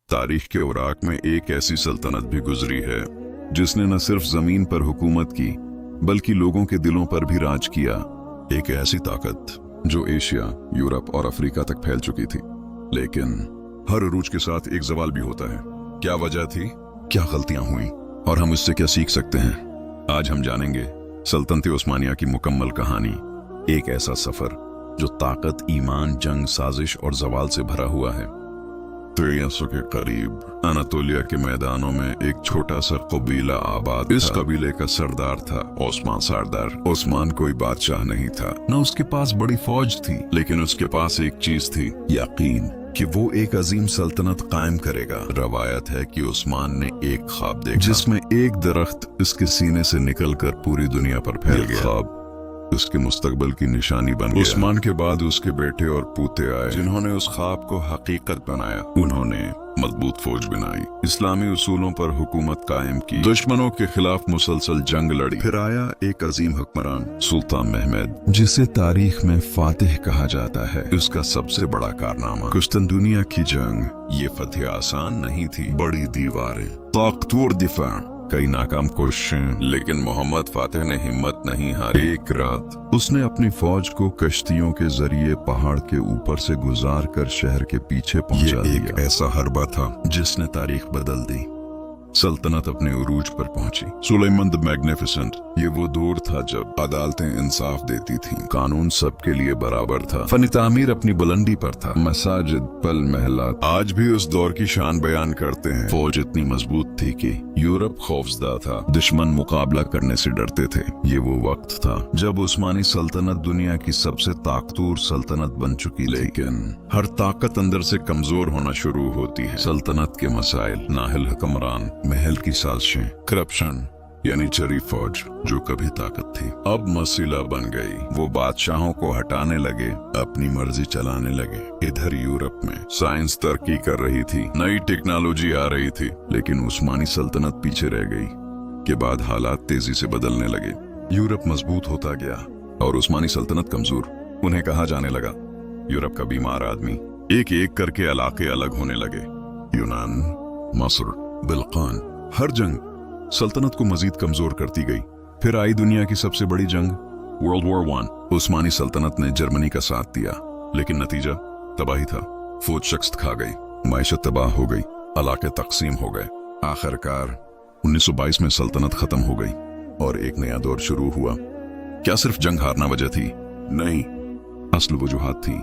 तारीख के औराक में एक ऐसी सल्तनत भी गुजरी है जिसने न सिर्फ जमीन पर हुकूमत की बल्कि लोगों के दिलों पर भी राज किया। एक ऐसी ताकत जो एशिया, यूरोप और अफ्रीका तक फैल चुकी थी। लेकिन हर अरूज के साथ एक सवाल भी होता है, क्या वजह थी, क्या गलतियां हुई और हम इससे क्या सीख सकते हैं। आज हम जानेंगे सल्तनत उस्मानिया की मुकम्मल कहानी, एक ऐसा सफर जो ताकत, ईमान, जंग, साजिश और जवाल से भरा हुआ है। 300 के करीब अनातोलिया के मैदानों में एक छोटा सा कबीला आबाद। इस कबीले का सरदार था ओस्मान सरदार। ओस्मान कोई बादशाह नहीं था, न उसके पास बड़ी फौज थी, लेकिन उसके पास एक चीज थी, यकीन कि वो एक अजीम सल्तनत कायम करेगा। रवायत है कि उस्मान ने एक ख्वाब देखा जिसमें एक दरख्त इसके सीने से निकलकर पूरी दुनिया पर फैल गया। ख्वाब उसके मुस्तकबिल की निशानी बन गया। उस्मान के बाद उसके बेटे और पूते आए जिन्होंने उस ख्वाब को हकीकत बनाया। उन्होंने मजबूत फौज बनाई, इस्लामी उसूलों पर हुकूमत कायम की, दुश्मनों के खिलाफ मुसलसल जंग लड़ी। फिर आया एक अजीम हुक्मरान, सुल्तान महमूद, जिसे तारीख में फातिह कहा जाता है। उसका सबसे बड़ा कारनामा कुस्तुनतुनिया की जंग। ये फतह आसान नहीं थी, बड़ी दीवारें, ताकतवर दिफा, कई नाकाम कोशिशें, लेकिन मोहम्मद फातिह ने हिम्मत नहीं हारी। एक रात उसने अपनी फौज को कश्तियों के जरिए पहाड़ के ऊपर से गुजार कर शहर के पीछे पहुंचा दिया। एक ऐसा हरबा था जिसने तारीख बदल दी। सल्तनत अपने उरूज पर पहुंची। Suleiman the Magnificent. ये वो दौर था जब अदालतें इंसाफ देती थीं, कानून सबके लिए बराबर था, फन तामीर अपनी बुलंदी पर था, मसाजिद, पल महलात आज भी उस दौर की शान बयान करते हैं। फौज इतनी मजबूत थी कि यूरोप खौफजदा था, दुश्मन मुकाबला करने से डरते थे। ये वो वक्त था जब उस्मानी सल्तनत दुनिया की सबसे ताकतवर सल्तनत बन चुकी। लेकिन हर ताकत अंदर से कमजोर होना शुरू होती है। सल्तनत के मसाइल, नाहिल हुक्मरान, महल की साजिशें, करप्शन, यानी चरी फौज जो कभी ताकत थी अब मसीला बन गई। वो बादशाहों को हटाने लगे, अपनी मर्जी चलाने लगे। इधर यूरोप में साइंस तरक्की कर रही थी, नई टेक्नोलॉजी आ रही थी, लेकिन उस्मानी सल्तनत पीछे रह गई। के बाद हालात तेजी से बदलने लगे। यूरोप मजबूत होता गया और उस्मानी सल्तनत कमजोर। उन्हें कहा जाने लगा यूरोप का बीमार आदमी। एक एक करके इलाके अलग होने लगे। यूनान, मस्र, बिल्कान। हर जंग सल्तनत को मजीद कमजोर करती गई। फिर आई दुनिया की सबसे बड़ी जंग, वर्ल्ड वॉर 1। उस्मानी सल्तनत ने जर्मनी का साथ दिया, लेकिन नतीजा तबाही था। फौज शिकस्त खा गई, माइशत तबाह हो गई, इलाके तकसीम हो गए। आखिरकार 1922 में सल्तनत खत्म हो गई और एक नया दौर शुरू हुआ। क्या सिर्फ जंग हारना वजह थी? नहीं, असल वजूहात थी।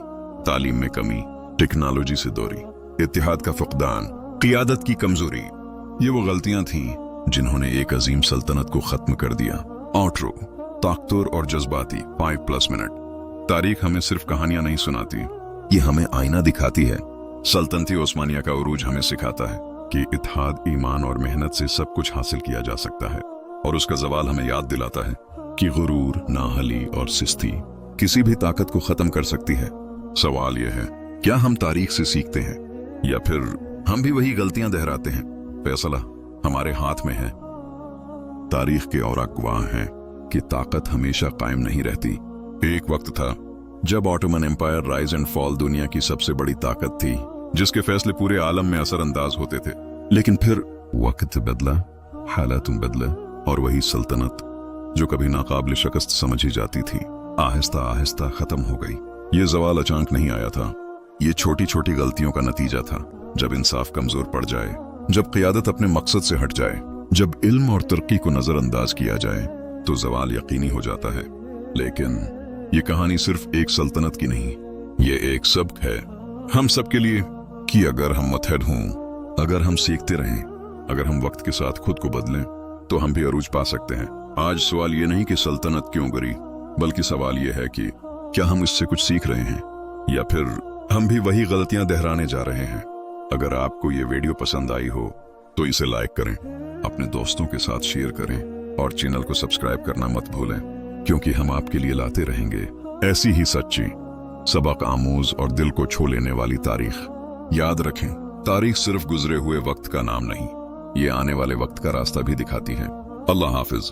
तालीम में कमी, टेक्नोलॉजी से दूरी, इत्तेहाद का फुकदान, क़ियादत की कमजोरी। ये वो गलतियां थीं जिन्होंने एक अजीम सल्तनत को खत्म कर दिया। आउटरो, ताकतवर और जज्बाती 5+ मिनट। तारीख हमें सिर्फ कहानियां नहीं सुनाती, ये हमें आईना दिखाती है। सल्तनती उस्मानिया का उरूज हमें सिखाता है कि इत्तेहाद, ईमान और मेहनत से सब कुछ हासिल किया जा सकता है, और उसका जवाल हमें याद दिलाता है कि गुरूर, नाहली और सिस्ती किसी भी ताकत को खत्म कर सकती है। सवाल यह है, क्या हम तारीख से सीखते हैं या फिर हम भी वही गलतियां दोहराते हैं? फैसला हमारे हाथ में है। तारीख के औराक गवाह हैं कि ताकत हमेशा कायम नहीं रहती। एक वक्त था जब Ottoman Empire rise and fall दुनिया की सबसे बड़ी ताकत थी, जिसके फैसले पूरे आलम में असरअंदाज होते थे। लेकिन फिर वक्त बदला, हालात बदले, और वही सल्तनत जो कभी नाकाबिल शिकस्त समझी जाती थी, आहिस्ता आहिस्ता खत्म हो गई। ये जवाल अचानक नहीं आया था, ये छोटी छोटी गलतियों का नतीजा था। जब इंसाफ कमजोर पड़ जाए, जब क़ियादत अपने मकसद से हट जाए, जब इल्म और तरक्की को नजरअंदाज किया जाए, तो जवाल यकीनी हो जाता है। लेकिन ये कहानी सिर्फ एक सल्तनत की नहीं, ये एक सबक है हम सब के लिए कि अगर हम मुत्तहद हों, अगर हम सीखते रहें, अगर हम वक्त के साथ खुद को बदलें, तो हम भी अरूज पा सकते हैं। आज सवाल ये नहीं कि सल्तनत क्यों गिरी, बल्कि सवाल ये है कि क्या हम इससे कुछ सीख रहे हैं या फिर हम भी वही गलतियां दोहराने जा रहे हैं। अगर आपको ये वीडियो पसंद आई हो तो इसे लाइक करें, अपने दोस्तों के साथ शेयर करें और चैनल को सब्सक्राइब करना मत भूलें, क्योंकि हम आपके लिए लाते रहेंगे ऐसी ही सच्ची, सबक आमूज और दिल को छू लेने वाली तारीख। याद रखें, तारीख सिर्फ गुजरे हुए वक्त का नाम नहीं, ये आने वाले वक्त का रास्ता भी दिखाती है। अल्लाह हाफिज।